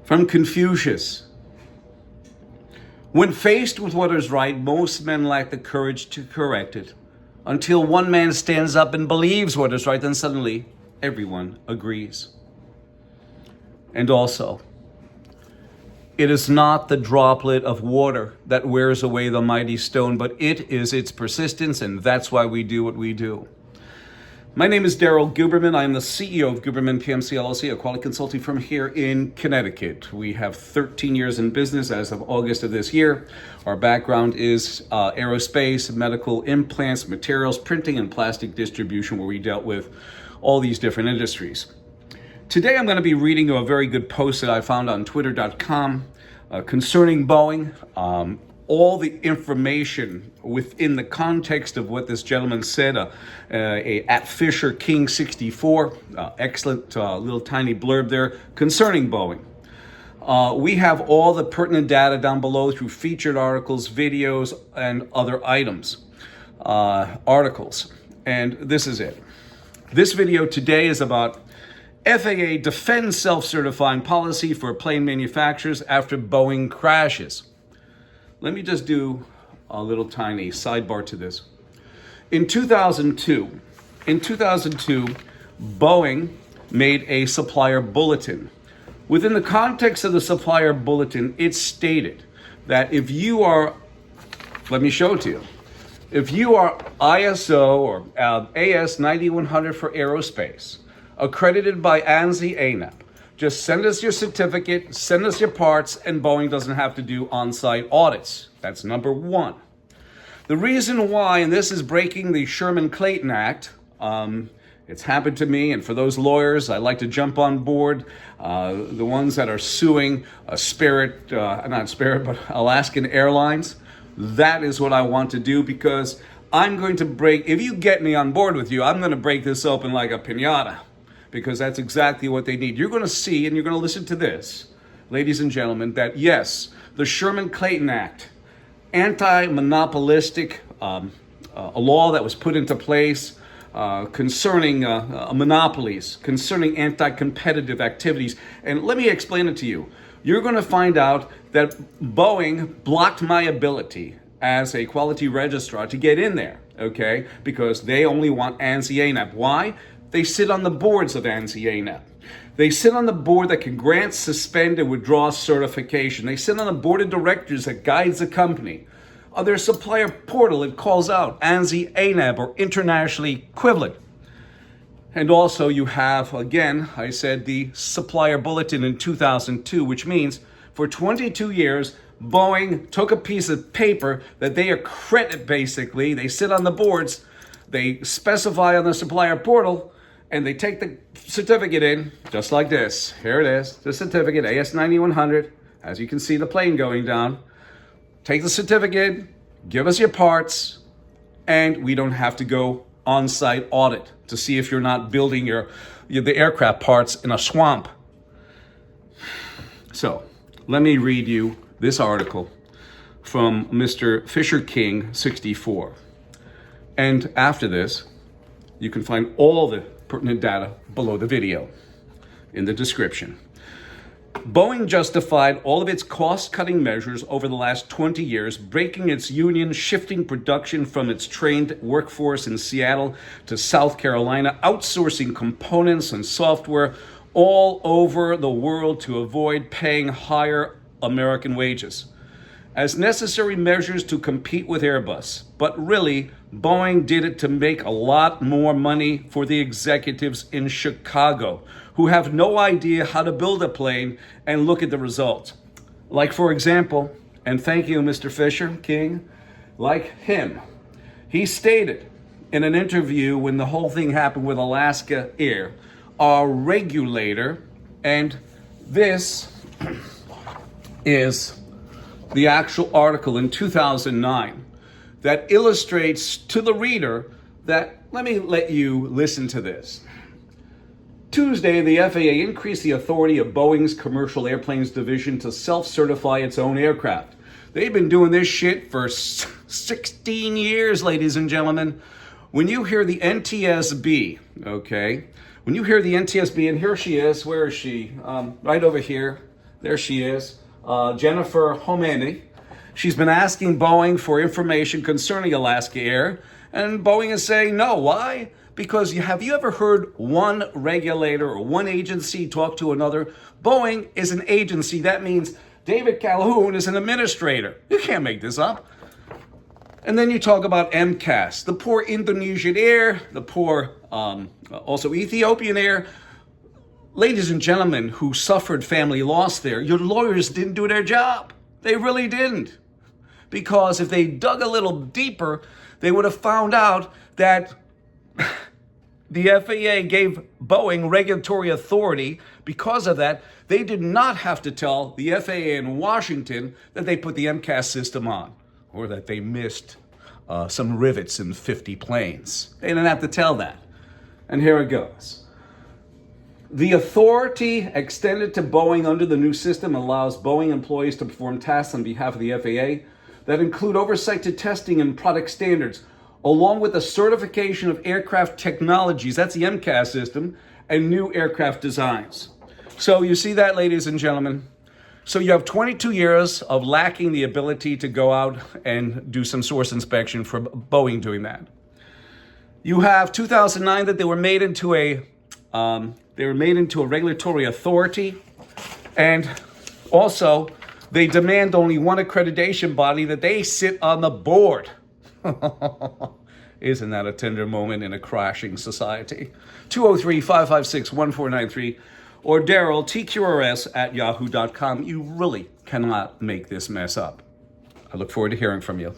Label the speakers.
Speaker 1: From Confucius. When faced with what is right, most men lack the courage to correct it. Until one man stands up and believes what is right, then suddenly everyone agrees. And also, it is not the droplet of water that wears away the mighty stone, but it is its persistence, and that's why we do what we do. My name is Daryl Guberman. I am the CEO of Guberman PMC LLC, a quality consulting firm here in Connecticut. We have 13 years in business as of August of this year. Our background is aerospace, medical implants, materials, printing, and plastic distribution, where we dealt with all these different industries. Today I'm going to be reading a very good post that I found on twitter.com concerning Boeing. All the information within the context of what this gentleman said, at Fisher King 64, excellent little tiny blurb there concerning Boeing. We have all the pertinent data down below through featured articles, videos, and other items, articles. And this is it. This video today is about FAA defends self-certifying policy for plane manufacturers after Boeing crashes. Let me just do a little tiny sidebar to this. In 2002, Boeing made a supplier bulletin. Within the context of the supplier bulletin, it stated that if you are, let me show it to you. If you are ISO or AS 9100 for aerospace, accredited by ANSI ANAP, just send us your certificate, send us your parts, and Boeing doesn't have to do on-site audits. That's number one. The reason why, and this is breaking the Sherman-Clayton Act, it's happened to me, and for those lawyers, I like to jump on board, the ones that are suing Alaskan Airlines. That is what I want to do, because I'm going to break, if you get me on board with you, I'm going to break this open like a piñata. Because that's exactly what they need. You're going to see, and you're going to listen to this, ladies and gentlemen, that yes, the Sherman-Clayton Act, anti-monopolistic, a law that was put into place concerning monopolies, concerning anti-competitive activities. And let me explain it to you. You're going to find out that Boeing blocked my ability as a quality registrar to get in there, okay? Because they only want ANSI ANAP. Why? They sit on the boards of ANSI ANAP. They sit on the board that can grant, suspend, and withdraw certification. They sit on the board of directors that guides the company. On their supplier portal, it calls out ANSI ANAP or internationally equivalent. And also you have, again, I said the supplier bulletin in 2002, which means for 22 years, Boeing took a piece of paper that they accredit, basically. They sit on the boards, they specify on the supplier portal, and they take the certificate in, just like this. Here it is, the certificate, AS 9100. As you can see the plane going down. Take the certificate, give us your parts, and we don't have to go on-site audit to see if you're not building the aircraft parts in a swamp. So, let me read you this article from Mr. Fisher King 64. And after this, you can find all the pertinent data below the video in the description. Boeing justified all of its cost-cutting measures over the last 20 years, breaking its union, shifting production from its trained workforce in Seattle to South Carolina, outsourcing components and software all over the world to avoid paying higher American wages as necessary measures to compete with Airbus. But really, Boeing did it to make a lot more money for the executives in Chicago who have no idea how to build a plane and look at the results. Like, for example, and thank you, Mr. Fisher King, like him, he stated in an interview when the whole thing happened with Alaska Air, our regulator, and this is the actual article in 2009 that illustrates to the reader that, let you listen to this. Tuesday, the FAA increased the authority of Boeing's commercial airplanes division to self-certify its own aircraft. They've been doing this shit for 16 years, ladies and gentlemen. When you hear the NTSB, okay, when you hear the NTSB, and here she is, where is she? Right over here. There she is, Jennifer Homany. She's been asking Boeing for information concerning Alaska Air, and Boeing is saying no. Why? Because have you ever heard one regulator or one agency talk to another? Boeing is an agency. That means David Calhoun is an administrator. You can't make this up. And then you talk about MCAS, the poor Indonesian Air, the poor also Ethiopian Air. Ladies and gentlemen who suffered family loss there, your lawyers didn't do their job. They really didn't. Because if they dug a little deeper, they would have found out that the FAA gave Boeing regulatory authority. Because of that, they did not have to tell the FAA in Washington that they put the MCAS system on, or that they missed some rivets in 50 planes. They didn't have to tell that. And here it goes. The authority extended to Boeing under the new system allows Boeing employees to perform tasks on behalf of the FAA that include oversight to testing and product standards, along with the certification of aircraft technologies, that's the MCAS system, and new aircraft designs. So you see that, ladies and gentlemen? So you have 22 years of lacking the ability to go out and do some source inspection for Boeing doing that. You have 2009 that they were made into a regulatory authority, and also they demand only one accreditation body that they sit on the board. Isn't that a tender moment in a crashing society? 203-556-1493 or Daryl, TQRS@yahoo.com. You really cannot make this mess up. I look forward to hearing from you.